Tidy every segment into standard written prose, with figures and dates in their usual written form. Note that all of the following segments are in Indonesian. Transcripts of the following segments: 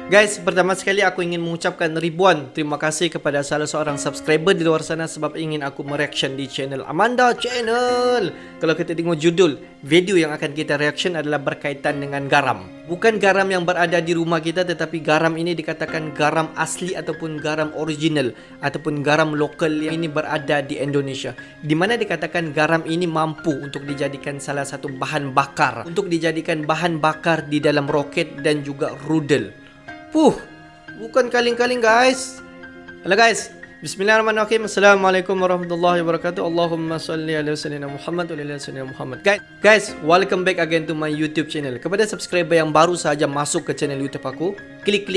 Guys, pertama sekali aku ingin mengucapkan ribuan terima kasih kepada salah seorang subscriber di luar sana sebab ingin aku mereaction di channel Amanda Channel. Kalau kita tengok judul, video yang akan kita reaction adalah berkaitan dengan garam. Bukan garam yang berada di rumah kita, tetapi garam ini dikatakan garam asli ataupun garam original ataupun garam lokal yang ini berada di Indonesia, di mana dikatakan garam ini mampu untuk dijadikan salah satu bahan bakar, untuk dijadikan bahan bakar di dalam roket dan juga rudal. Bukan kaleng-kaleng guys. Halo guys, bismillahirrahmanirrahim. Assalamualaikum warahmatullahi wabarakatuh. Allahumma salli ala sayyidina Muhammad wa ala sayyidina Muhammad. Guys, welcome back again to my YouTube channel. Kepada subscriber yang baru saja masuk ke channel YouTube aku, klik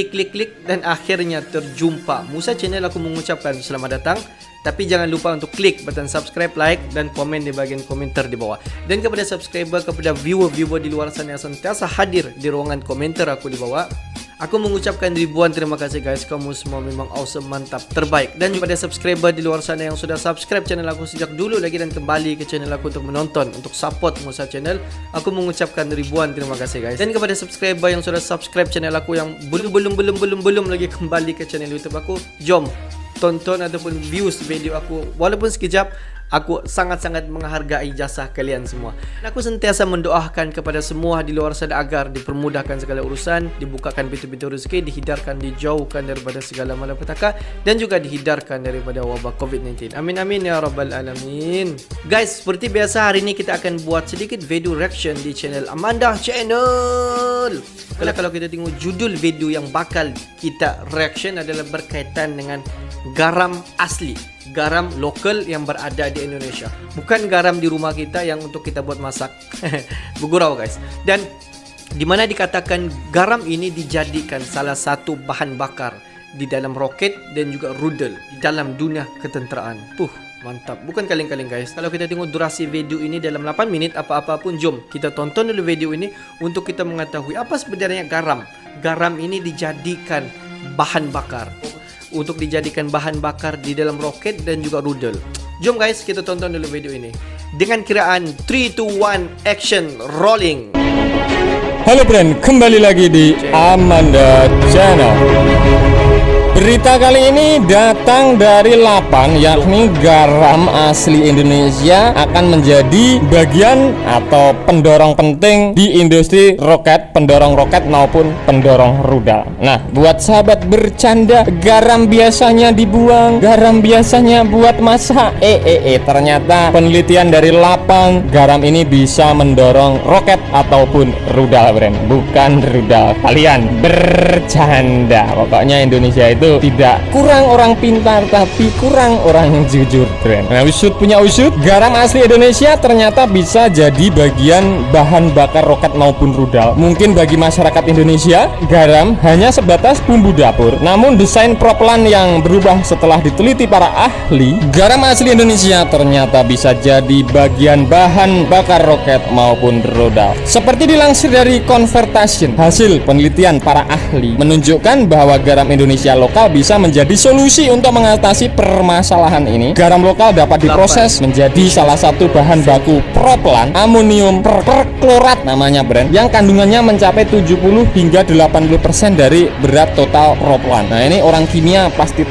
dan akhirnya terjumpa Musa Channel, aku mengucapkan selamat datang. Tapi jangan lupa untuk klik button subscribe, like, dan komen di bagian komentar di bawah. Dan kepada subscriber, kepada viewer di luar sana yang sentiasa hadir di ruangan komentar aku di bawah, aku mengucapkan ribuan terima kasih guys. Kamu semua memang awesome, mantap, terbaik. Dan kepada subscriber di luar sana yang sudah subscribe channel aku sejak dulu lagi dan kembali ke channel aku untuk menonton, untuk support Musa Channel, aku mengucapkan ribuan terima kasih guys. Dan kepada subscriber yang sudah subscribe channel aku yang belum lagi kembali ke channel YouTube aku, jom tonton ataupun views video aku walaupun sekejap. Aku sangat-sangat menghargai jasa kalian semua. Aku sentiasa mendoakan kepada semua di luar sana agar dipermudahkan segala urusan, dibukakan pintu-pintu rezeki, dihindarkan, dijauhkan daripada segala malapetaka, dan juga dihindarkan daripada wabah COVID-19. Amin amin ya rabbal alamin. Guys, seperti biasa hari ini kita akan buat sedikit video reaction di channel Amanda Channel. Kalau kita tengok judul video yang bakal kita reaction adalah berkaitan dengan garam asli, garam lokal yang berada di Indonesia, bukan garam di rumah kita yang untuk kita buat masak. Bergurau guys. Dan dimana dikatakan garam ini dijadikan salah satu bahan bakar di dalam roket dan juga rudal di dalam dunia ketenteraan. Mantap, bukan kaleng-kaleng guys. Kalau kita tengok durasi video ini dalam 8 menit, apa-apa pun jom kita tonton dulu video ini untuk kita mengetahui apa sebenarnya garam. Garam ini dijadikan bahan bakar, untuk dijadikan bahan bakar di dalam roket dan juga rudal. Jom guys, kita tonton dulu video ini. Dengan kiraan 3, 2, 1, action, rolling. Halo friend, kembali lagi di Amanda Channel. Berita kali ini datang dari Lapan, yakni garam asli Indonesia akan menjadi bagian atau pendorong penting di industri roket, pendorong roket maupun pendorong rudal. Nah, buat sahabat bercanda, garam biasanya dibuang, garam biasanya buat masak. Ternyata penelitian dari Lapan, garam ini bisa mendorong roket ataupun rudal, friend. Bukan rudal kalian bercanda. Pokoknya Indonesia itu tidak kurang orang pintar, tapi kurang orang jujur, friend. Nah, usut punya usut, garam asli Indonesia ternyata bisa jadi bagian bahan bakar roket maupun rudal. Mungkin bagi masyarakat Indonesia, garam hanya sebatas bumbu dapur. Namun desain propellan yang berubah setelah diteliti para ahli, garam asli Indonesia ternyata bisa jadi bagian bahan bakar roket maupun rudal. Seperti dilansir dari Convertation, hasil penelitian para ahli menunjukkan bahwa garam Indonesia lokal bisa menjadi solusi untuk mengatasi permasalahan ini. Garam lokal dapat diproses menjadi salah satu bahan baku propellan amonium perklorat namanya, brand, yang kandungannya mencapai 70 hingga 80% dari berat total propellan. Nah, ini orang kimia pasti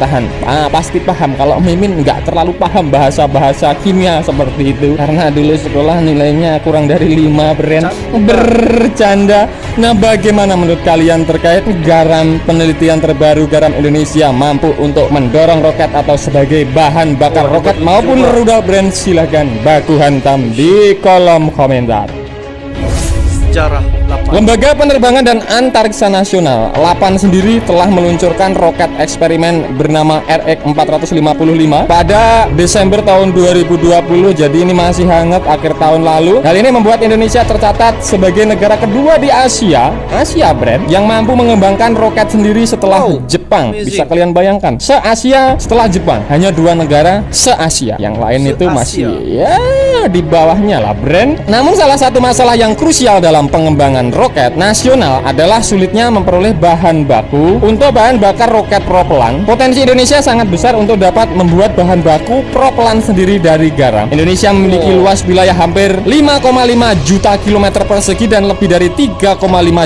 pasti paham. Kalau Mimin nggak terlalu paham bahasa-bahasa kimia seperti itu, karena dulu sekolah nilainya kurang dari 5, brand. Bercanda. Nah, bagaimana menurut kalian terkait garam penelitian terbaru garam Indonesia mampu untuk mendorong roket atau sebagai bahan bakar roket maupun rudal, brand? Silahkan baku hantam di kolom komentar. Sejarah Lapan. Lembaga Penerbangan dan Antariksa Nasional Lapan sendiri telah meluncurkan roket eksperimen bernama RX-455 pada Desember tahun 2020. Jadi ini masih hangat akhir tahun lalu. Hal ini membuat Indonesia tercatat sebagai negara kedua di Asia brand, yang mampu mengembangkan roket sendiri setelah Jepang. Bisa kalian bayangkan, se-Asia setelah Jepang hanya 2 negara se-Asia. Yang lain itu masih ya di bawahnya lah, brand. Namun salah satu masalah yang krusial dalam dalam pengembangan roket nasional adalah sulitnya memperoleh bahan baku untuk bahan bakar roket propelan. Potensi Indonesia sangat besar untuk dapat membuat bahan baku propelan sendiri dari garam. Indonesia memiliki luas wilayah hampir 5,5 juta kilometer persegi dan lebih dari 3,5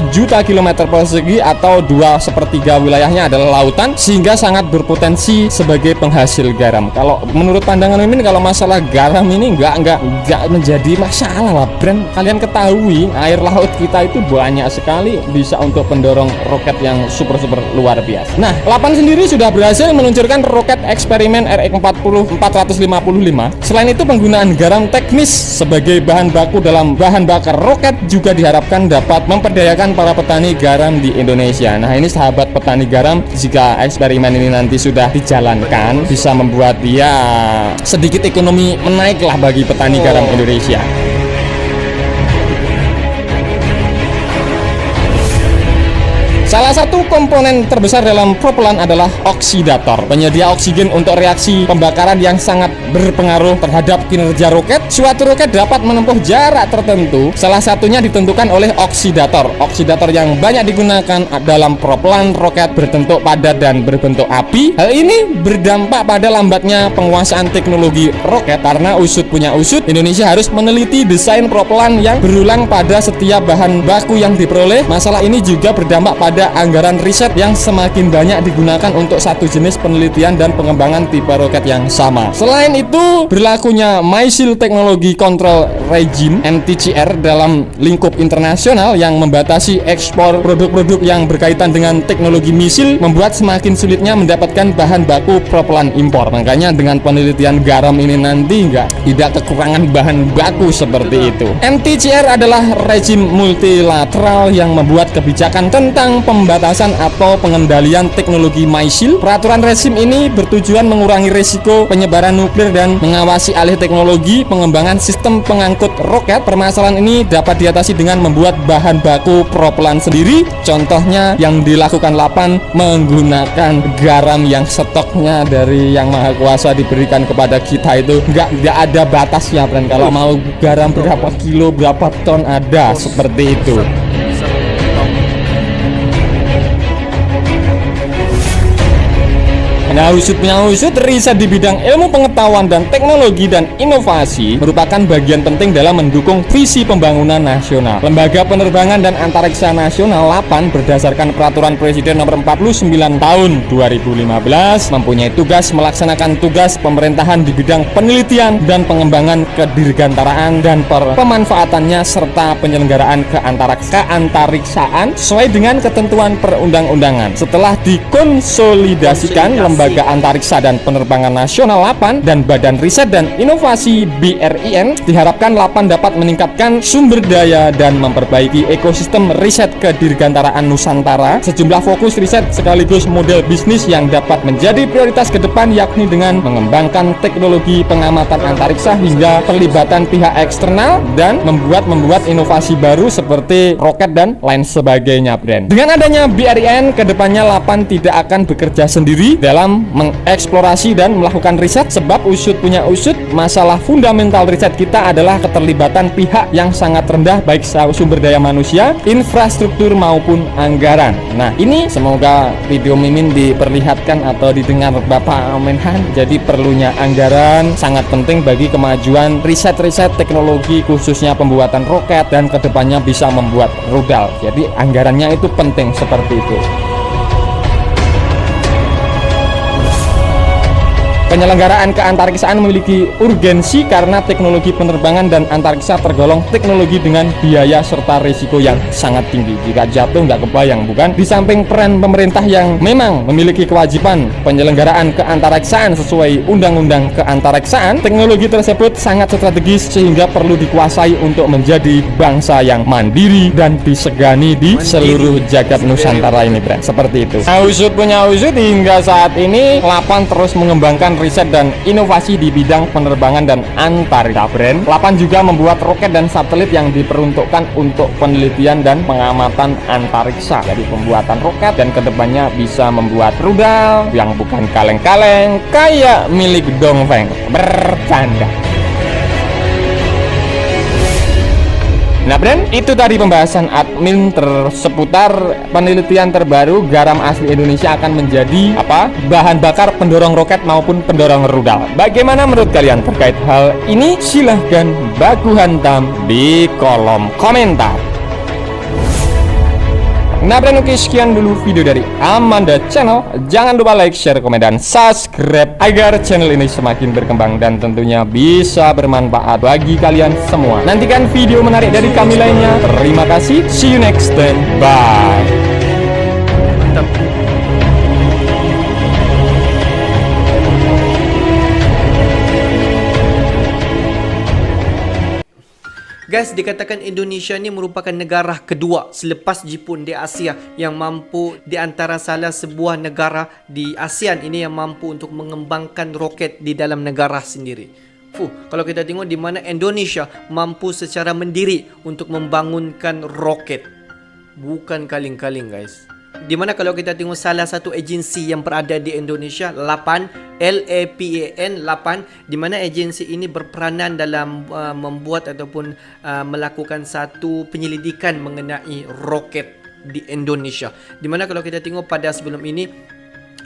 juta kilometer persegi atau 2/3 wilayahnya adalah lautan, sehingga sangat berpotensi sebagai penghasil garam. Kalau menurut pandangan Mimin, kalau masalah garam ini nggak menjadi masalah lah, Bren. Kalian ketahui air laut kita itu banyak sekali, bisa untuk pendorong roket yang super luar biasa. Nah, Lapan sendiri sudah berhasil meluncurkan roket eksperimen RX-455. Selain itu, penggunaan garam teknis sebagai bahan baku dalam bahan bakar roket juga diharapkan dapat memperdayakan para petani garam di Indonesia. Nah, ini sahabat petani garam, jika eksperimen ini nanti sudah dijalankan, bisa membuat dia sedikit ekonomi menaiklah bagi petani garam Indonesia. Salah satu komponen terbesar dalam propelan adalah oksidator, penyedia oksigen untuk reaksi pembakaran yang sangat berpengaruh terhadap kinerja roket. Suatu roket dapat menempuh jarak tertentu, salah satunya ditentukan oleh oksidator. Oksidator yang banyak digunakan dalam propelan roket berbentuk padat dan berbentuk api. Hal ini berdampak pada lambatnya penguasaan teknologi roket. Karena usut punya usut, Indonesia harus meneliti desain propelan yang berulang pada setiap bahan baku yang diperoleh. Masalah ini juga berdampak pada anggaran riset yang semakin banyak digunakan untuk satu jenis penelitian dan pengembangan tipe roket yang sama. Selain itu, berlakunya Missile Technology Control Regime (MTCR) dalam lingkup internasional yang membatasi ekspor produk-produk yang berkaitan dengan teknologi misil membuat semakin sulitnya mendapatkan bahan baku propelan impor. Makanya dengan penelitian garam ini nanti tidak kekurangan bahan baku seperti itu. MTCR adalah rejim multilateral yang membuat kebijakan tentang pembatasan atau pengendalian teknologi misil. Peraturan rezim ini bertujuan mengurangi risiko penyebaran nuklir dan mengawasi alih teknologi pengembangan sistem pengangkut roket. Permasalahan ini dapat diatasi dengan membuat bahan baku propelan sendiri. Contohnya yang dilakukan Lapan menggunakan garam yang stoknya dari Yang Maha Kuasa diberikan kepada kita itu nggak ada batasnya, friend. Kalau mau garam berapa kilo, berapa ton ada, seperti itu. Nah, usut riset di bidang ilmu pengetahuan dan teknologi dan inovasi merupakan bagian penting dalam mendukung visi pembangunan nasional. Lembaga Penerbangan dan Antariksa Nasional Lapan berdasarkan Peraturan Presiden Nomor 49 Tahun 2015 mempunyai tugas melaksanakan tugas pemerintahan di bidang penelitian dan pengembangan kedirgantaraan dan pemanfaatannya serta penyelenggaraan keantariksaan sesuai dengan ketentuan perundang-undangan. Setelah dikonsolidasikan, Lembaga Antariksa dan Penerbangan Nasional Lapan dan Badan Riset dan Inovasi BRIN diharapkan Lapan dapat meningkatkan sumber daya dan memperbaiki ekosistem riset kedirgantaraan Nusantara. Sejumlah fokus riset sekaligus model bisnis yang dapat menjadi prioritas ke depan, yakni dengan mengembangkan teknologi pengamatan antariksa hingga perlibatan pihak eksternal dan membuat inovasi baru seperti roket dan lain sebagainya, Brand. Dengan adanya BRIN, kedepannya Lapan tidak akan bekerja sendiri dalam mengeksplorasi dan melakukan riset, sebab usut punya usut, masalah fundamental riset kita adalah keterlibatan pihak yang sangat rendah baik sumber daya manusia, infrastruktur maupun anggaran. Nah, ini semoga video Mimin diperlihatkan atau didengar Bapak Menhan. Jadi perlunya anggaran sangat penting bagi kemajuan riset-riset teknologi khususnya pembuatan roket dan kedepannya bisa membuat rudal. Jadi anggarannya itu penting seperti itu. Penyelenggaraan keantariksaan memiliki urgensi karena teknologi penerbangan dan antariksa tergolong teknologi dengan biaya serta risiko yang sangat tinggi. Jika jatuh nggak kebayang, bukan? Di samping peran pemerintah yang memang memiliki kewajiban penyelenggaraan keantariksaan sesuai Undang-Undang Keantariksaan, teknologi tersebut sangat strategis sehingga perlu dikuasai untuk menjadi bangsa yang mandiri dan disegani di seluruh jagat Nusantara ini, Bro. Seperti itu. Usut punya usut, hingga saat ini Lapan terus mengembangkan riset dan inovasi di bidang penerbangan dan antariksa, Brand. Lapan juga membuat roket dan satelit yang diperuntukkan untuk penelitian dan pengamatan antariksa. Jadi pembuatan roket dan kedepannya bisa membuat rudal yang bukan kaleng-kaleng kayak milik Dongfeng. Bercanda. Nah Bren, itu tadi pembahasan admin seputar penelitian terbaru garam asli Indonesia akan menjadi bahan bakar pendorong roket maupun pendorong rudal. Bagaimana menurut kalian terkait hal ini? Silahkan baku hantam di kolom komentar. Nah Bren, oke, sekian dulu video dari Amanda Channel. Jangan lupa like, share, komen, dan subscribe agar channel ini semakin berkembang dan tentunya bisa bermanfaat bagi kalian semua. Nantikan video menarik dari kami lainnya. Terima kasih, see you next time, bye. Mantap. Guys, dikatakan Indonesia ni merupakan negara kedua selepas Jepun di Asia yang mampu di antara salah sebuah negara di ASEAN ini yang mampu untuk mengembangkan roket di dalam negara sendiri. Kalau kita tengok di mana Indonesia mampu secara mandiri untuk membangunkan roket. Bukan kaling-kaling guys. Di mana kalau kita tengok salah satu agensi yang berada di Indonesia, LAPAN, LAPAN, di mana agensi ini berperanan dalam membuat ataupun melakukan satu penyelidikan mengenai roket di Indonesia. Di mana kalau kita tengok pada sebelum ini,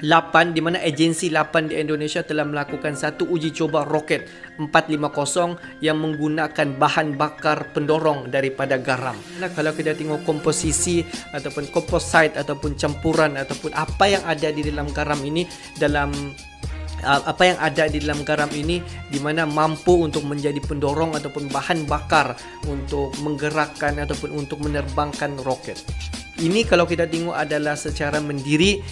LAPAN, di mana agensi LAPAN di Indonesia telah melakukan satu uji coba roket 450 yang menggunakan bahan bakar pendorong daripada garam. Nah, kalau kita tengok komposisi ataupun composite ataupun campuran ataupun apa yang ada di dalam garam ini di mana mampu untuk menjadi pendorong ataupun bahan bakar untuk menggerakkan ataupun untuk menerbangkan roket. Ini kalau kita tengok adalah secara mandiri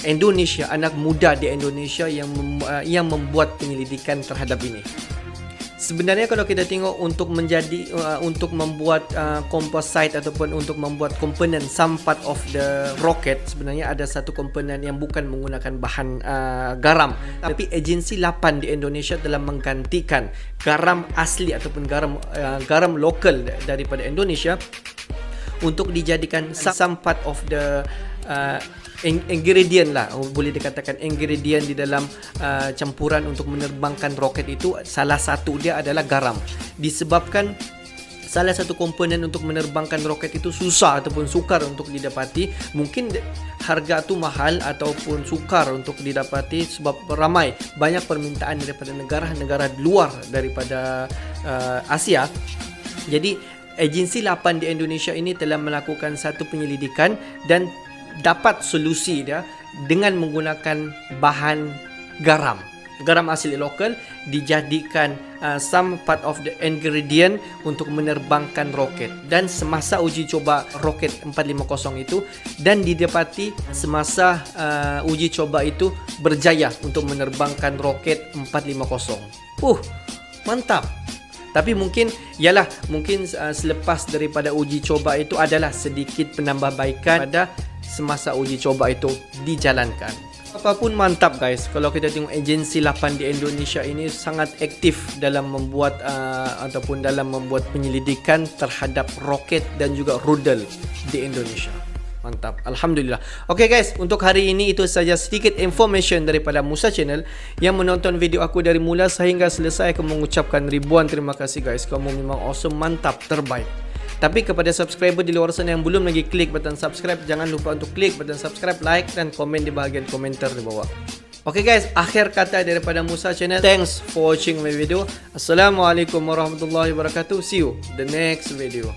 Indonesia, anak muda di Indonesia yang membuat penyelidikan terhadap ini. Sebenarnya kalau kita tengok untuk membuat composite ataupun untuk membuat komponen some part of the rocket, sebenarnya ada satu komponen yang bukan menggunakan bahan garam, tapi agensi LAPAN di Indonesia telah menggantikan garam asli ataupun garam lokal daripada Indonesia untuk dijadikan some part of the ingredient lah, boleh dikatakan ingredient di dalam campuran untuk menerbangkan roket itu. Salah satu dia adalah garam, disebabkan salah satu komponen untuk menerbangkan roket itu susah ataupun sukar untuk didapati. Mungkin harga tu mahal ataupun sukar untuk didapati sebab banyak permintaan daripada negara-negara luar daripada Asia. Jadi agensi LAPAN di Indonesia ini telah melakukan satu penyelidikan dan dapat solusi dia dengan menggunakan bahan garam asli lokal, dijadikan some part of the ingredient untuk menerbangkan roket. Dan semasa uji coba roket 450 itu, dan didapati semasa uji coba itu berjaya untuk menerbangkan roket 450. Mantap. Tapi mungkin selepas daripada uji coba itu adalah sedikit penambahbaikan pada semasa uji coba itu dijalankan. Apapun mantap guys, kalau kita tengok agensi LAPAN di Indonesia ini sangat aktif dalam membuat ataupun dalam membuat penyelidikan terhadap roket dan juga rudal di Indonesia. Mantap, alhamdulillah. Oke guys, untuk hari ini itu saja sedikit information daripada Musa Channel. Yang menonton video aku dari mula sehingga selesai, aku mengucapkan ribuan terima kasih guys. Kamu memang awesome, mantap, terbaik. Tapi kepada subscriber di luar sana yang belum lagi klik button subscribe, jangan lupa untuk klik button subscribe, like dan komen di bahagian komentar di bawah. Oke guys, akhir kata daripada Musa Channel. Thanks for watching my video. Assalamualaikum warahmatullahi wabarakatuh. See you the next video.